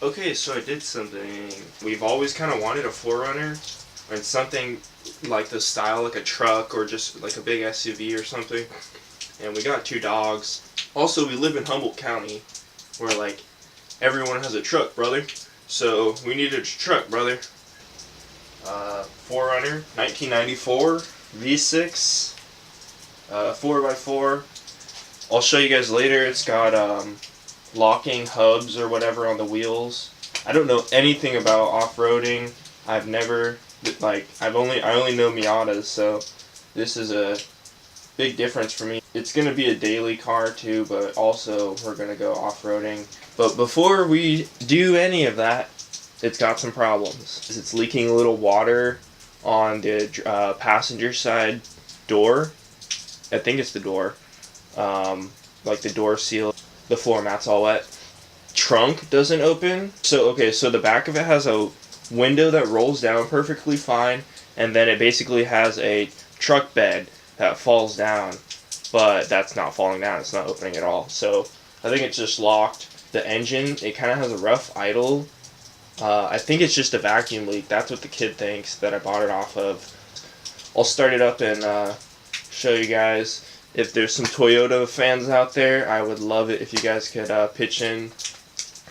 Okay, so I did something. We've always kind of wanted a 4Runner, and something like the style, like a truck or just like a big SUV or something. And we got 2 dogs. Also, we live in Humboldt County, where like everyone has a truck, brother. So we needed a truck, brother. 4Runner, 1994, V6, 4x4. I'll show you guys later. It's got locking hubs or whatever on the wheels. I don't know anything about off-roading. I've never, like, I only know Miatas, so this is a big difference for me. It's gonna be a daily car too, but also we're gonna go off-roading. But before we do any of that, it's got some problems. It's leaking a little water on the passenger side door. I think it's the door. Like the door seal. The floor mat's all wet. Trunk doesn't open. So the back of it has a window that rolls down perfectly fine, and then it basically has a truck bed that falls down, but that's not falling down. It's not opening at all. So I think it's just locked. The engine, it kind of has a rough idle. I think it's just a vacuum leak. That's what the kid thinks that I bought it off of. I'll start it up and show you guys. If there's some Toyota fans out there, I would love it if you guys could pitch in,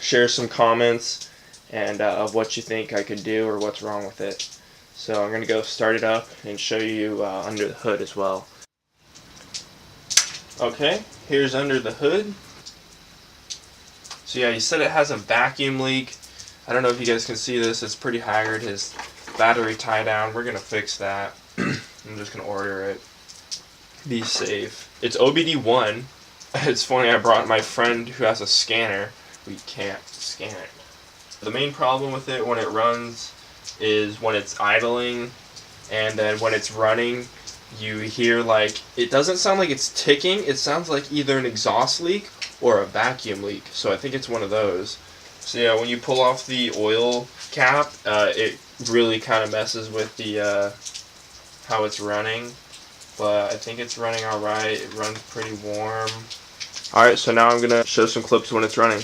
share some comments, and of what you think I could do or what's wrong with it. So I'm going to go start it up and show you under the hood as well. Okay, here's under the hood. So yeah, he said it has a vacuum leak. I don't know if you guys can see this. It's pretty haggard. His battery tie down. We're going to fix that. I'm just going to order it. Be safe. It's OBD1. It's funny, I brought my friend who has a scanner. We can't scan it. The main problem with it when it runs is when it's idling, and then when it's running, you hear like, it doesn't sound like it's ticking, it sounds like either an exhaust leak or a vacuum leak. So I think it's one of those. So yeah, when you pull off the oil cap, it really kind of messes with the how it's running. But I think it's running alright. It runs pretty warm. Alright, so now I'm going to show some clips when it's running.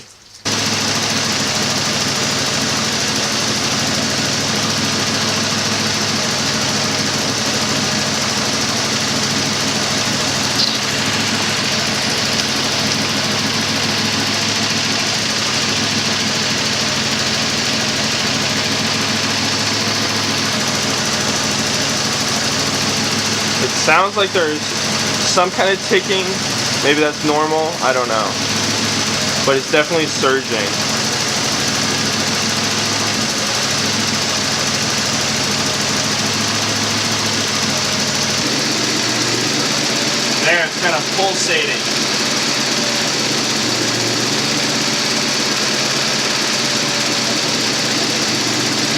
It sounds like there's some kind of ticking. Maybe that's normal. I don't know. But it's definitely surging. There, it's kind of pulsating.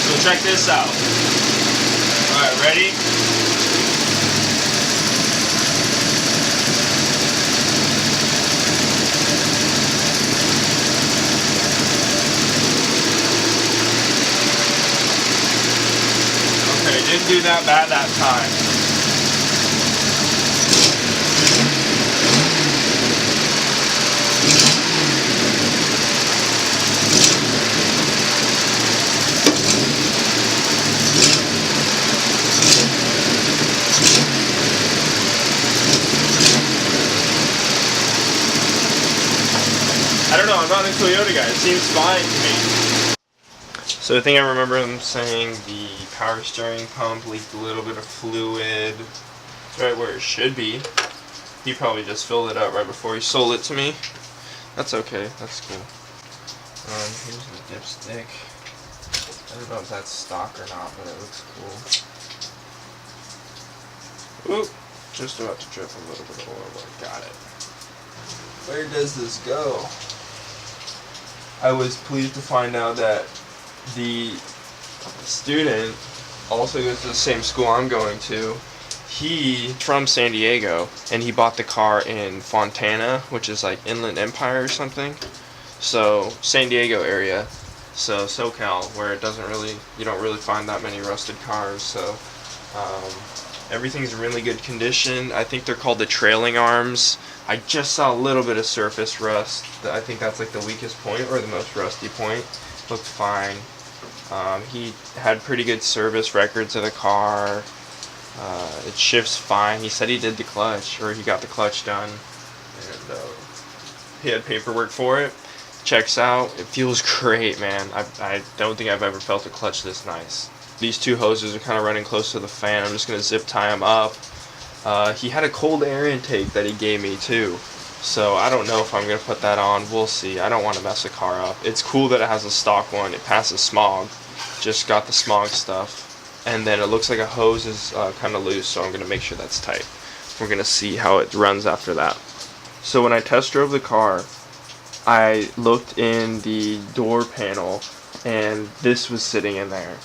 So check this out. Alright, ready? Didn't do that bad that time. I don't know, I'm not a Toyota guy. It seems fine to me. So I think I remember them saying the power steering pump leaked a little bit of fluid. It's right where it should be. He probably just filled it up right before he sold it to me. That's okay, that's cool. Here's the dipstick. I don't know if that's stock or not, but it looks cool. Oop, just about to drip a little bit of oil, but got it. Where does this go? I was pleased to find out that the student also goes to the same school I'm going to. He's from San Diego, and he bought the car in Fontana, which is like Inland Empire or something. So San Diego area, so SoCal, where it doesn't really, you don't really find that many rusted cars. So everything's in really good condition. I think they're called the trailing arms. I just saw a little bit of surface rust. I think that's like the weakest point or the most rusty point. looked fine. He had pretty good service records of the car. It shifts fine. He said he did the clutch, or he got the clutch done, and he had paperwork for it. Checks out. It feels great, man. I don't think I've ever felt a clutch this nice. These two hoses are kind of running close to the fan. I'm just going to zip tie them up. He had a cold air intake that he gave me too, so I don't know if I'm going to put that on. We'll see. I don't want to mess the car up. It's cool that it has a stock one. It passes smog. Just got the smog stuff. And then it looks like a hose is kind of loose, so I'm going to make sure that's tight. We're going to see how it runs after that. So when I test drove the car, I looked in the door panel, and this was sitting in there.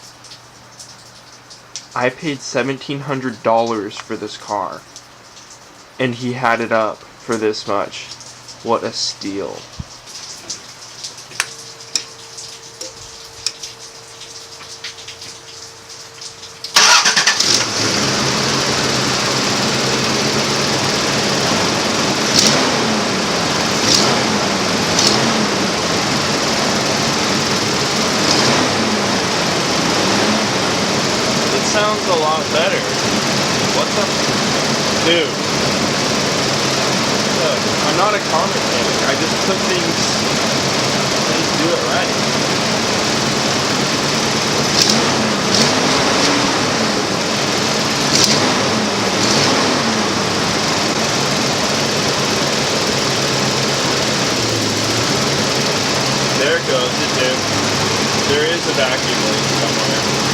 I paid $1,700 for this car, and he had it up for this much. What a steal. Sounds a lot better. What the? Dude. Look, I'm not a car mechanic. I just put things do it right. There it goes, it did. There is a vacuum leak somewhere.